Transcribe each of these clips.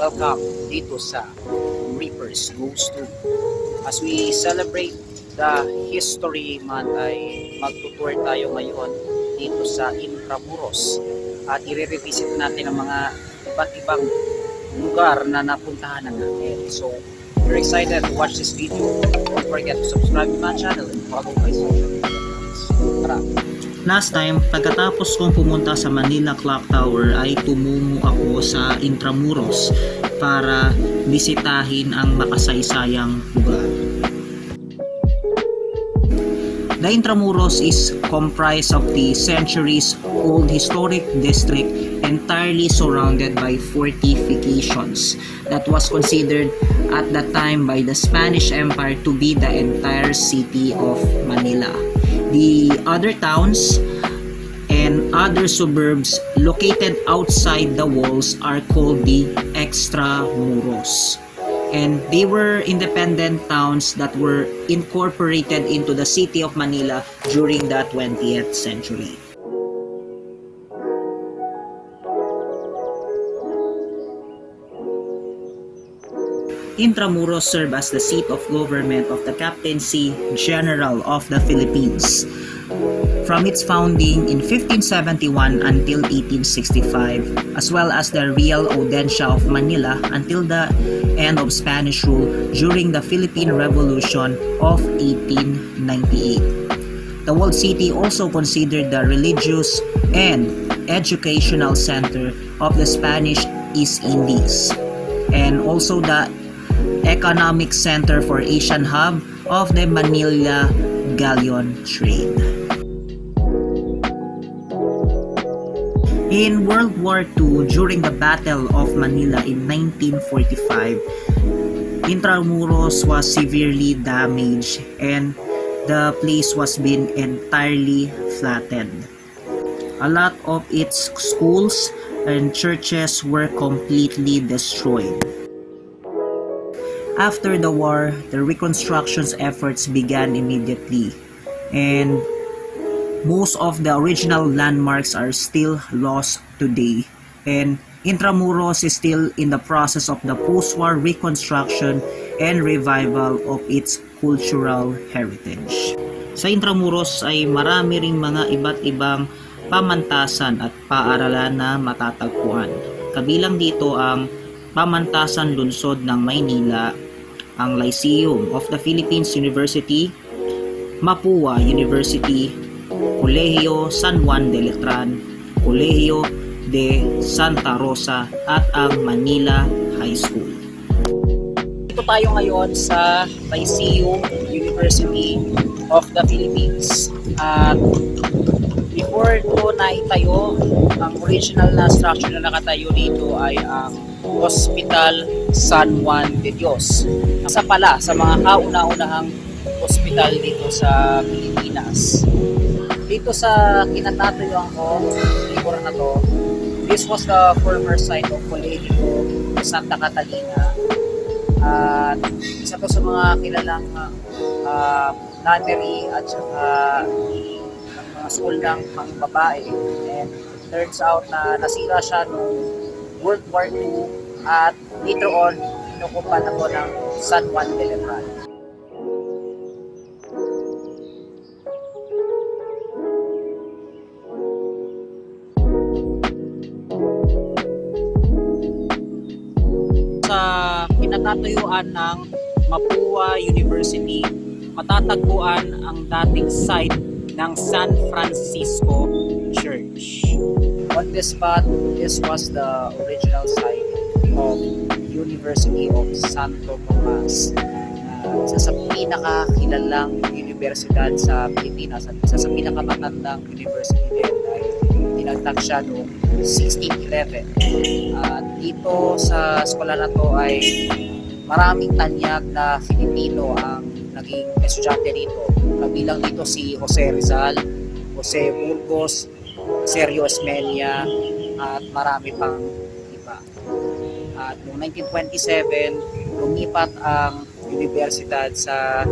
welcome dito sa Reapers Goes To. As we celebrate the History Month ay magtutour tayo ngayon dito sa Intramuros at i-revisit natin ang mga iba't ibang lugar na napuntahan na natin. So, if you're excited to watch this video, don't forget to subscribe to my channel and follow my social media accounts. Tara! Last time, pagkatapos kong pumunta sa Manila Clock Tower ay tumungo ako sa Intramuros para bisitahin ang makasaysayang lugar. The Intramuros is comprised of the centuries-old historic district entirely surrounded by fortifications that was considered at that time by the Spanish Empire to be the entire city of Manila. The other towns and other suburbs located outside the walls are called the extramuros. And they were independent towns that were incorporated into the city of Manila during the 20th century. Intramuros served as the seat of government of the Captaincy General of the Philippines from its founding in 1571 until 1865, as well as the Real Audiencia of Manila until the end of Spanish rule during the Philippine Revolution of 1898. The walled city also considered the religious and educational center of the Spanish East Indies, and also the economic center for Asian hub of the Manila galleon trade. In World War II, during the Battle of Manila in 1945, Intramuros was severely damaged and the place was being entirely flattened. A lot of its schools and churches were completely destroyed. After the war, the reconstruction efforts began immediately, and most of the original landmarks are still lost today, and Intramuros is still in the process of the post-war reconstruction and revival of its cultural heritage. Sa Intramuros ay marami ring mga iba't ibang pamantasan at paaralan na matatagpuan. Kabilang dito ang Pamantasan Lungsod ng Maynila, ang Lyceum of the Philippines University, Mapua University, Colegio San Juan de Letran, Colegio de Santa Rosa at ang Manila High School. Dito tayo ngayon sa Lyceum University of the Philippines. At before ito naitayo, ang original na structure na nakatayo dito ay ang Hospital San Juan de Dios. Isa pala sa mga kauna-unahang hospital dito sa Pilipinas. Dito sa kinatatayuan ko, libro na to, this was the former site of Colegio Santa Catalina. At isa to sa mga kilalang nunnery at saka mga school ng mga babae. And turns out na nasira siya noong World War II at later on, inukupan ako ng San Juan de Letran. Sa kinatatayuan ng Mapua University, matatagpuan ang dating site ng San Francisco Church. On this spot, this was the original site of University of Santo Tomas. Isa sa pinakakilalang universidad sa Pilipinas at isa sa pinakamatandang university din ay tinagtag siya noong 1611. At dito sa eskwela na to ay maraming tanyag na Filipino ang naging estudyante dito. Kabilang dito si Jose Rizal, Jose Burgos, Sergio Esmeña at marami pang iba. At noong 1927, lumipat ang universidad sa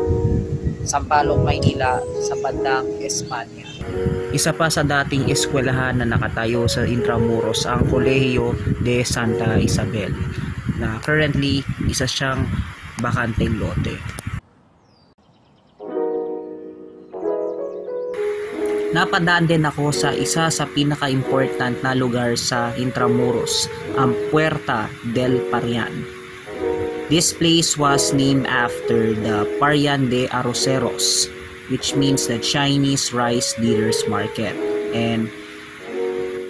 Sampaloc, Maynila sa bandang Espanya. Isa pa sa dating eskwelahan na nakatayo sa Intramuros ang Colegio de Santa Isabel. na currently isa siyang bakanteng lote. Napadaan din ako sa isa sa pinaka-important na lugar sa Intramuros, ang Puerta del Parian. This place was named after the Parian de Arroceros, which means the Chinese Rice Dealers Market. And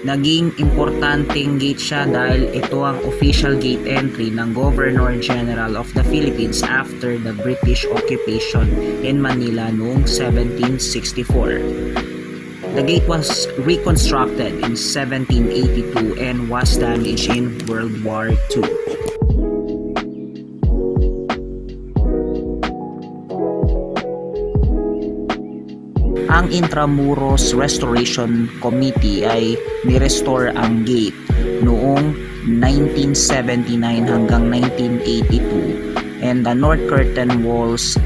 naging importanteng gate siya dahil ito ang official gate entry ng Governor General of the Philippines after the British occupation in Manila noong 1764. The gate was reconstructed in 1782 and was damaged in World War II. Ang Intramuros Restoration Committee ay nirestore ang gate noong 1979 hanggang 1982, and the north curtain walls,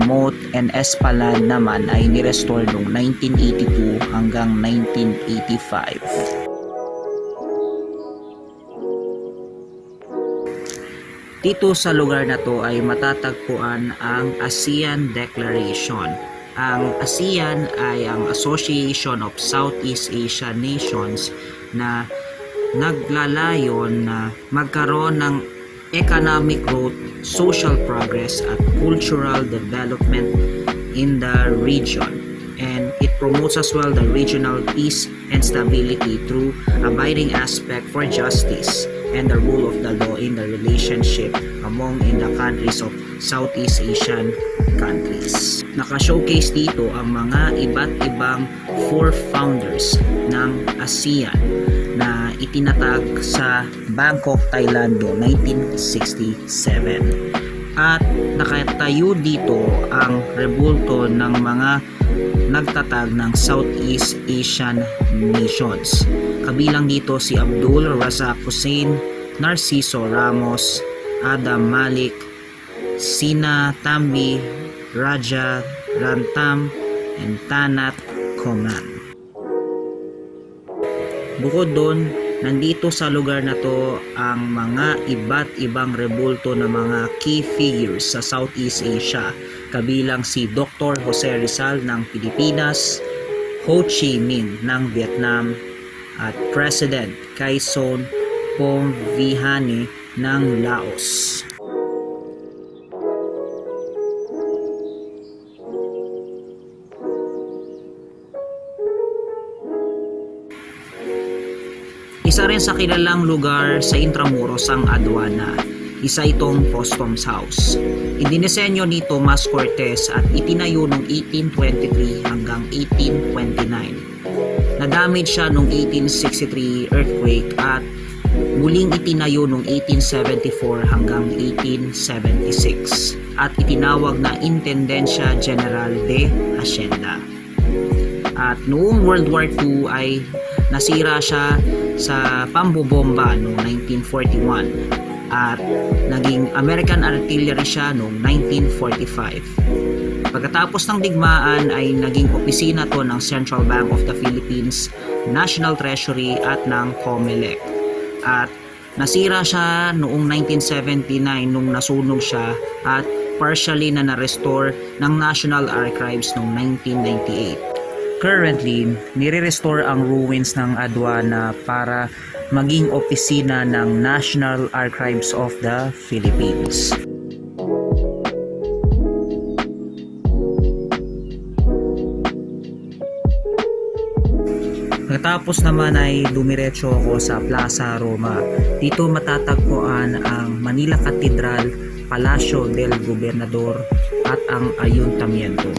moat and espalade naman ay nirestore noong 1982 hanggang 1985. Dito sa lugar na to ay matatagpuan ang ASEAN Declaration. Ang ASEAN ay ang Association of Southeast Asian Nations na naglalayon na magkaroon ng economic growth, social progress at cultural development in the region. And it promotes as well the regional peace and stability through abiding aspect for justice and the rule of the law in the relationship among in the countries of Southeast Asian countries. Naka-showcase dito ang mga iba't ibang four founders ng ASEAN na itinatag sa Bangkok, Thailand noong 1967. At nakatayo dito ang rebulto ng mga nagtatag ng Southeast Asian nations. Kabilang dito si Abdul Razak Hussein, Narciso Ramos, Adam Malik, Sina Tambi, Raja Rantam, and Tanat Koman. Bukod doon, nandito sa lugar na to ang mga iba't ibang rebulto na mga key figures sa Southeast Asia, kabilang si Dr. Jose Rizal ng Pilipinas, Ho Chi Minh ng Vietnam, at President Quezon Phonvihane ng Laos. Isa rin sa kilalang lugar sa Intramuros ang aduana. Isa itong customs house. Idinisenyo ni Tomas Cortez at itinayo noong 1823 hanggang 1829. Na-damage siya noong 1863 earthquake at muling itinayo noong 1874 hanggang 1876 at itinawag na Intendencia General de Hacienda. At noong World War II ay nasira siya sa pambobomba noong 1941 at naging American artillery siya noong 1945. Pagkatapos ng digmaan ay naging opisina to ng Central Bank of the Philippines, National Treasury at ng COMELEC. At nasira siya noong 1979 nung nasunog siya at partially na na-restore ng National Archives noong 1998. Currently, nire-restore ang ruins ng aduana para maging opisina ng National Archives of the Philippines. Pagkatapos naman ay dumiretso ako sa Plaza Roma. Dito matatagpuan ang Manila Cathedral, Palacio del Gobernador at ang Ayuntamiento.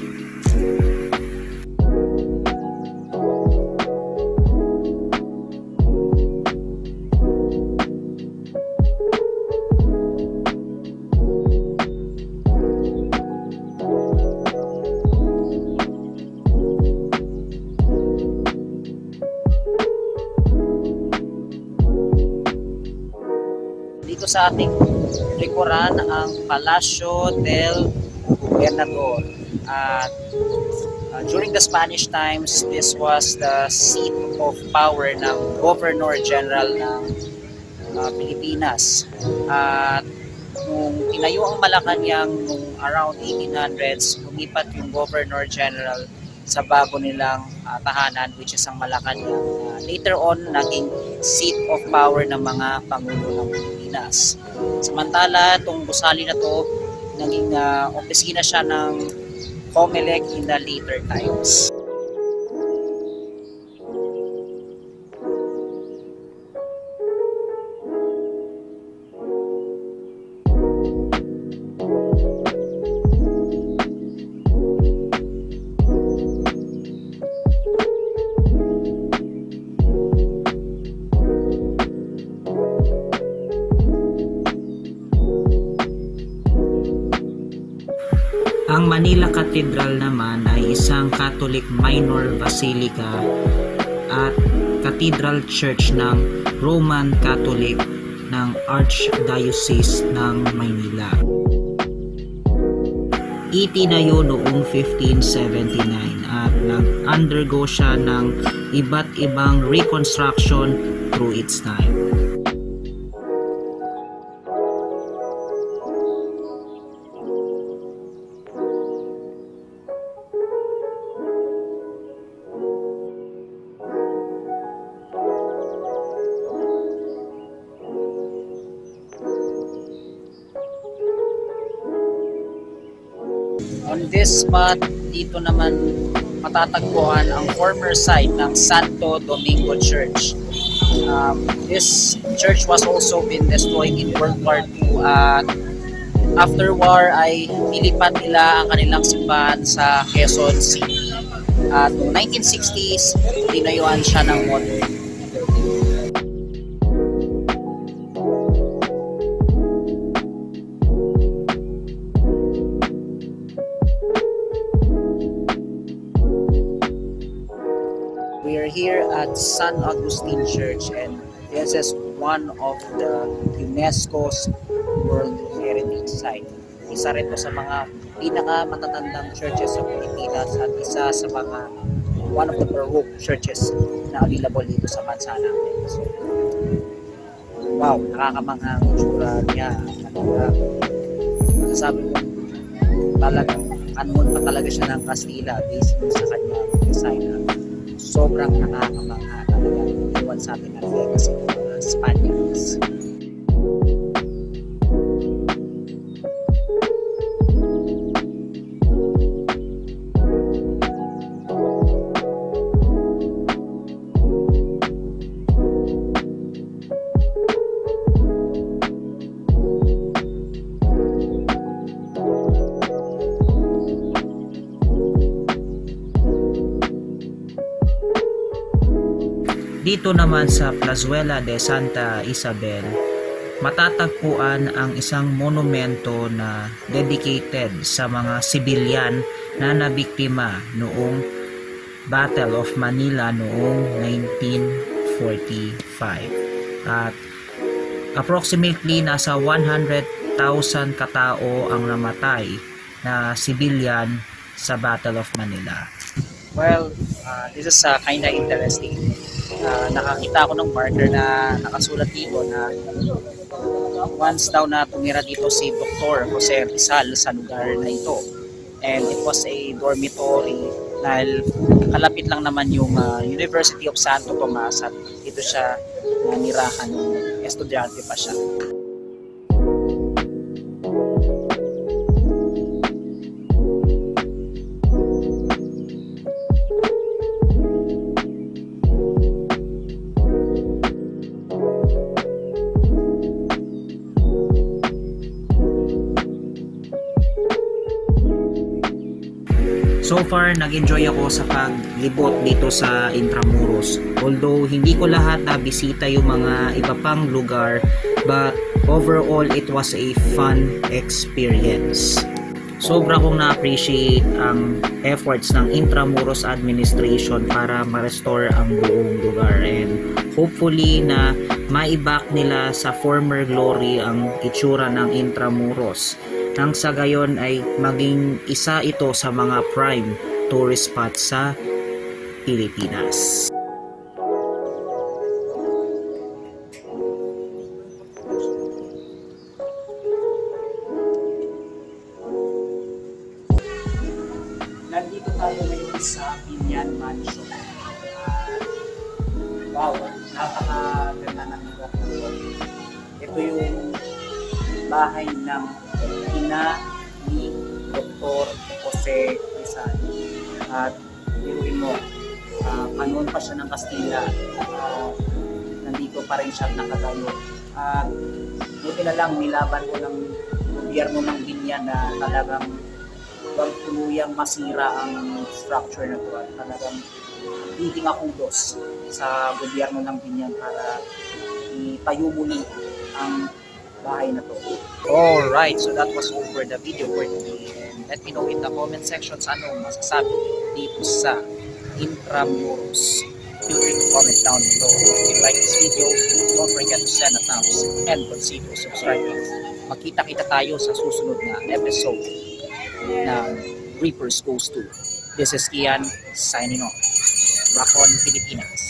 Dito sa ating likuran ang Palacio del Gobernador. At during the Spanish times, this was the seat of power ng Governor General ng Pilipinas. At nung tinayo ang Malacanang nung around 1800s, lumipat yung Governor General sa bago nilang tahanan, which is ang Malacanang. Later on, naging seat of power ng mga Pangulo ng Pilipinas. Samantala, itong gusali na to, naging opisina siya ng COMELEC in the later times. Ang Manila Cathedral naman ay isang Catholic minor basilica at cathedral church ng Roman Catholic ng Archdiocese ng Maynila. Itinayo noong 1579 at nag-undergo siya ng iba't ibang reconstruction through its time. On this spot, dito naman matatagpuan ang former site ng Santo Domingo Church. This church was also been destroyed in World War II at after war ay nilipat nila ang kanilang simbahan sa Quezon City. At noong 1960s, tinayuan siya ng modern. We are here at San Agustin Church, and this is one of the UNESCO's World Heritage Site. Isa rin po sa mga pinakamatatandang churches sa Pilipinas at isa sa mga one of the Baroque churches na available dito sa bansa natin. So, wow, nakakamangha ang itsura niya. Masasabi mo, talagang kanon pa talaga siya ng Kastila based sa kanyang design. Sobrang nakakamangha talaga iwan sa atin ang legacy ng mga Spaniards. Dito naman sa Plazuela de Santa Isabel, matatagpuan ang isang monumento na dedicated sa mga sibilyan na nabiktima noong Battle of Manila noong 1945. At approximately nasa 100,000 katao ang namatay na sibilyan sa Battle of Manila. Well, this is kind of interesting. Nakakita ako ng marker na nakasulat dito na once daw na tumira dito si Dr. Jose Rizal sa lugar na ito. And it was a dormitory dahil kalapit lang naman yung University of Santo Tomas at dito siya nanirahan ng estudyante pa siya. So far, nag-enjoy ako sa paglibot dito sa Intramuros. Although, hindi ko lahat nabisita yung mga iba pang lugar, but overall, it was a fun experience. Sobra kong na-appreciate ang efforts ng Intramuros Administration para ma-restore ang buong lugar. And hopefully na maibak nila sa former glory ang itsura ng Intramuros. Nang sa gayon ay maging isa ito sa mga prime tourist spot sa Pilipinas. Indian mansion. Wow, napakaganda ng lugar na ito. Ito yung bahay ng ina ni Dr. Jose Rizal. At biruin mo, panahon pa siya ng Kastila, nandito pa rin siya nakatayo. At buti na lang nilaban ko ng gobyerno ng Binyan na talagang huwag tuluyang masira ang structure na ito. At talagang hindi nga kudos sa gobyerno ng Binyan para itayo muli ang bahay na to. Alright, so that was all for the video for today. And let me know in the comment sections anong masasabi dito sa Intramuros. Feel free to comment down below. If you like this video, don't forget to send a thumbs and consider subscribing. Magkita-kita tayo sa susunod na episode ng Reapers Goes To. This is Ian signing off. Rock on Pilipinas.